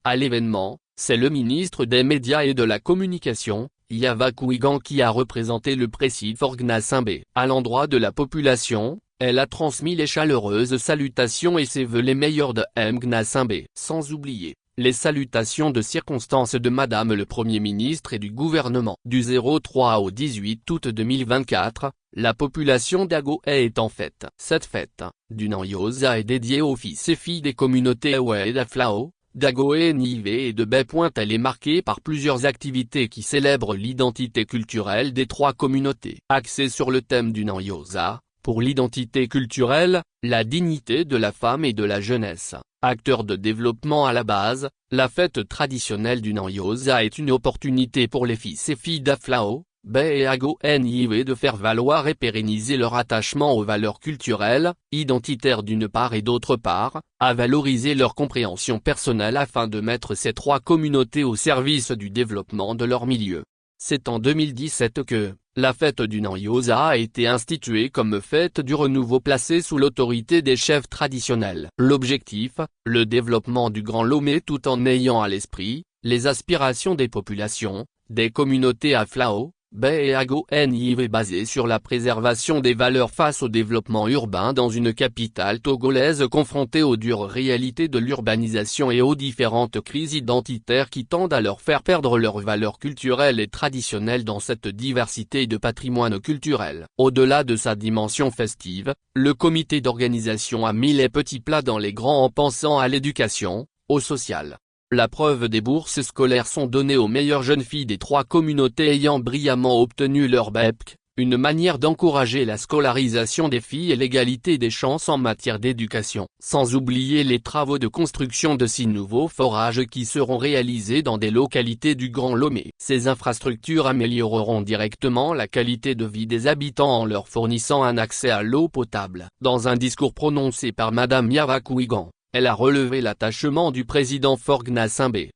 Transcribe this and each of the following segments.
À l'événement, c'est le ministre des Médias et de la Communication, Yava Kouigan, qui a représenté le président Forgna Simbé. À l'endroit de la population, elle a transmis les chaleureuses salutations et ses vœux les meilleurs de Mgna Simbé. Sans oublier les salutations de circonstance de Madame le Premier ministre et du gouvernement. Du 03 au 18 août 2024, la population d'Agoé est en fête. Cette fête, du Nyosa, est dédiée aux fils et filles des communautés Aoué d'Aflao, d'Agoé Nivé et de Baie-Pointe. Elle est marquée par plusieurs activités qui célèbrent l'identité culturelle des trois communautés. Axée sur le thème du Nyosa, pour l'identité culturelle, la dignité de la femme et de la jeunesse. Acteur de développement à la base, la fête traditionnelle du Nyosa est une opportunité pour les fils et filles d'Aflao, Baie et Agoé Nivé de faire valoir et pérenniser leur attachement aux valeurs culturelles, identitaires d'une part et d'autre part, à valoriser leur compréhension personnelle afin de mettre ces trois communautés au service du développement de leur milieu. C'est en 2017 que la fête du Nyosa a été instituée comme fête du renouveau placée sous l'autorité des chefs traditionnels. L'objectif, le développement du Grand Lomé tout en ayant à l'esprit les aspirations des populations, des communautés Aflao, Baie et Agoé Nivé basées sur la préservation des valeurs face au développement urbain dans une capitale togolaise confrontée aux dures réalités de l'urbanisation et aux différentes crises identitaires qui tendent à leur faire perdre leurs valeurs culturelles et traditionnelles dans cette diversité de patrimoine culturel. Au-delà de sa dimension festive, le comité d'organisation a mis les petits plats dans les grands en pensant à l'éducation, au social. La preuve des bourses scolaires sont données aux meilleures jeunes filles des trois communautés ayant brillamment obtenu leur BEPC, une manière d'encourager la scolarisation des filles et l'égalité des chances en matière d'éducation. Sans oublier les travaux de construction de 6 nouveaux forages qui seront réalisés dans des localités du Grand Lomé. Ces infrastructures amélioreront directement la qualité de vie des habitants en leur fournissant un accès à l'eau potable. Dans un discours prononcé par Madame Yava Kouigan, elle a relevé l'attachement du président Forgna Simbé,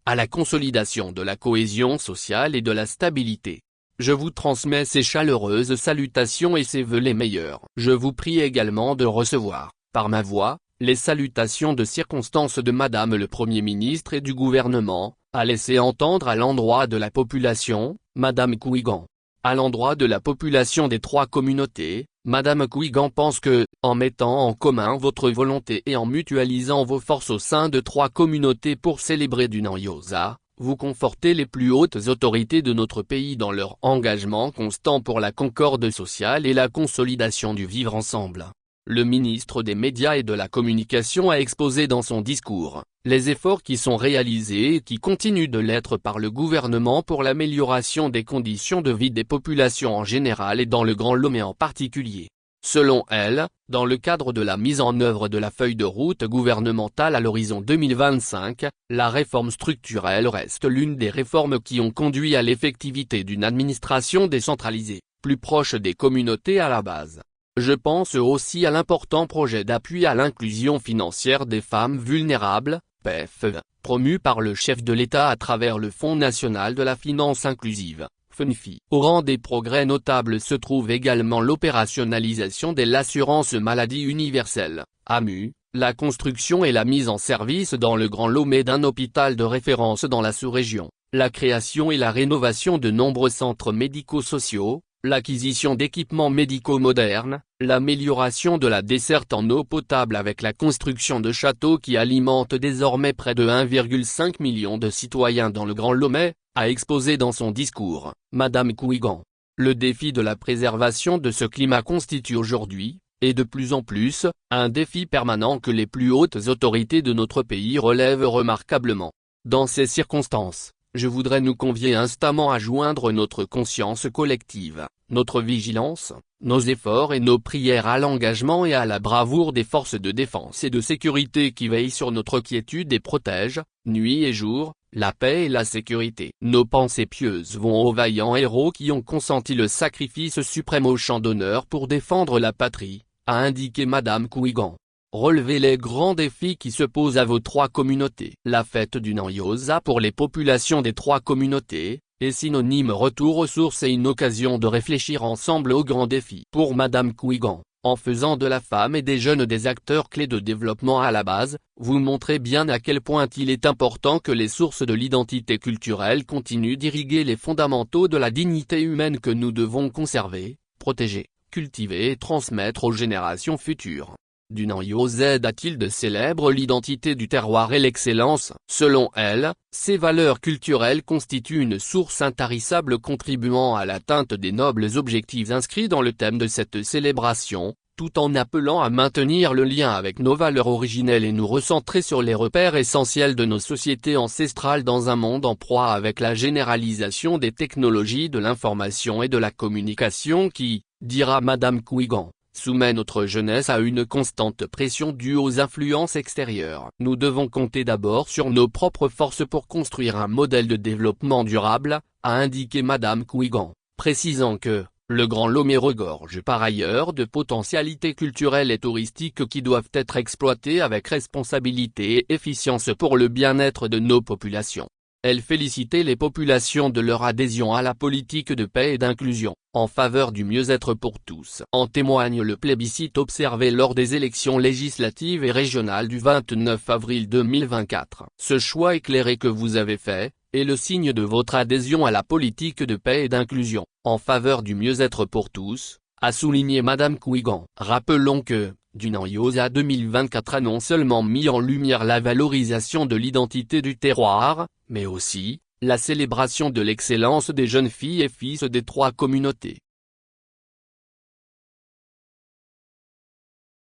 à la consolidation de la cohésion sociale et de la stabilité. Je vous transmets ces chaleureuses salutations et ces vœux les meilleurs. Je vous prie également de recevoir, par ma voix, les salutations de circonstance de Madame le Premier ministre et du gouvernement, a laissé entendre à l'endroit de la population, Madame Kouigan. À l'endroit de la population des trois communautés, Madame Kouigan pense que, en mettant en commun votre volonté et en mutualisant vos forces au sein de trois communautés pour célébrer du Nyosa, vous confortez les plus hautes autorités de notre pays dans leur engagement constant pour la concorde sociale et la consolidation du vivre ensemble. Le ministre des Médias et de la Communication a exposé dans son discours les efforts qui sont réalisés et qui continuent de l'être par le gouvernement pour l'amélioration des conditions de vie des populations en général et dans le Grand Lomé en particulier. Selon elle, dans le cadre de la mise en œuvre de la feuille de route gouvernementale à l'horizon 2025, la réforme structurelle reste l'une des réformes qui ont conduit à l'effectivité d'une administration décentralisée, plus proche des communautés à la base. Je pense aussi à l'important projet d'appui à l'inclusion financière des femmes vulnérables, PFV, promu par le chef de l'État à travers le Fonds national de la finance inclusive, FNFI. Au rang des progrès notables se trouve également l'opérationnalisation de l'assurance maladie universelle, AMU, la construction et la mise en service dans le Grand Lomé d'un hôpital de référence dans la sous-région, la création et la rénovation de nombreux centres médico-sociaux, l'acquisition d'équipements médicaux modernes, l'amélioration de la desserte en eau potable avec la construction de châteaux qui alimentent désormais près de 1,5 million de citoyens dans le Grand Lomé, a exposé dans son discours, Madame Kouigan. Le défi de la préservation de ce climat constitue aujourd'hui, et de plus en plus, un défi permanent que les plus hautes autorités de notre pays relèvent remarquablement. Dans ces circonstances, je voudrais nous convier instamment à joindre notre conscience collective, notre vigilance, nos efforts et nos prières à l'engagement et à la bravoure des forces de défense et de sécurité qui veillent sur notre quiétude et protègent, nuit et jour, la paix et la sécurité. Nos pensées pieuses vont aux vaillants héros qui ont consenti le sacrifice suprême au champ d'honneur pour défendre la patrie, a indiqué Madame Kouigan. Relevez les grands défis qui se posent à vos trois communautés. La fête du Nyosa pour les populations des trois communautés est synonyme retour aux sources et une occasion de réfléchir ensemble aux grands défis. Pour Madame Kouigan, En faisant de la femme et des jeunes des acteurs clés de développement à la base, vous montrez bien à quel point il est important que les sources de l'identité culturelle continuent d'irriguer les fondamentaux de la dignité humaine que nous devons conserver, protéger, cultiver et transmettre aux générations futures. Dunan Yoz a-t-il célèbre l'identité du terroir et l'excellence. Selon elle, ces valeurs culturelles constituent une source intarissable contribuant à l'atteinte des nobles objectifs inscrits dans le thème de cette célébration, tout en appelant à maintenir le lien avec nos valeurs originelles et nous recentrer sur les repères essentiels de nos sociétés ancestrales dans un monde en proie avec la généralisation des technologies de l'information et de la communication qui, dira Madame Kouigan, soumet notre jeunesse à une constante pression due aux influences extérieures. Nous devons compter d'abord sur nos propres forces pour construire un modèle de développement durable, a indiqué Madame Kouigan, précisant que le Grand Lomé regorge par ailleurs de potentialités culturelles et touristiques qui doivent être exploitées avec responsabilité et efficience pour le bien-être de nos populations. Elle félicitait les populations de leur adhésion à la politique de paix et d'inclusion, en faveur du mieux-être pour tous. En témoigne le plébiscite observé lors des élections législatives et régionales du 29 avril 2024. Ce choix éclairé que vous avez fait, est le signe de votre adhésion à la politique de paix et d'inclusion, en faveur du mieux-être pour tous, a souligné Madame Kouigan. Rappelons que, Dunan Yoz 2024 a non seulement mis en lumière la valorisation de l'identité du terroir, mais aussi, la célébration de l'excellence des jeunes filles et fils des trois communautés.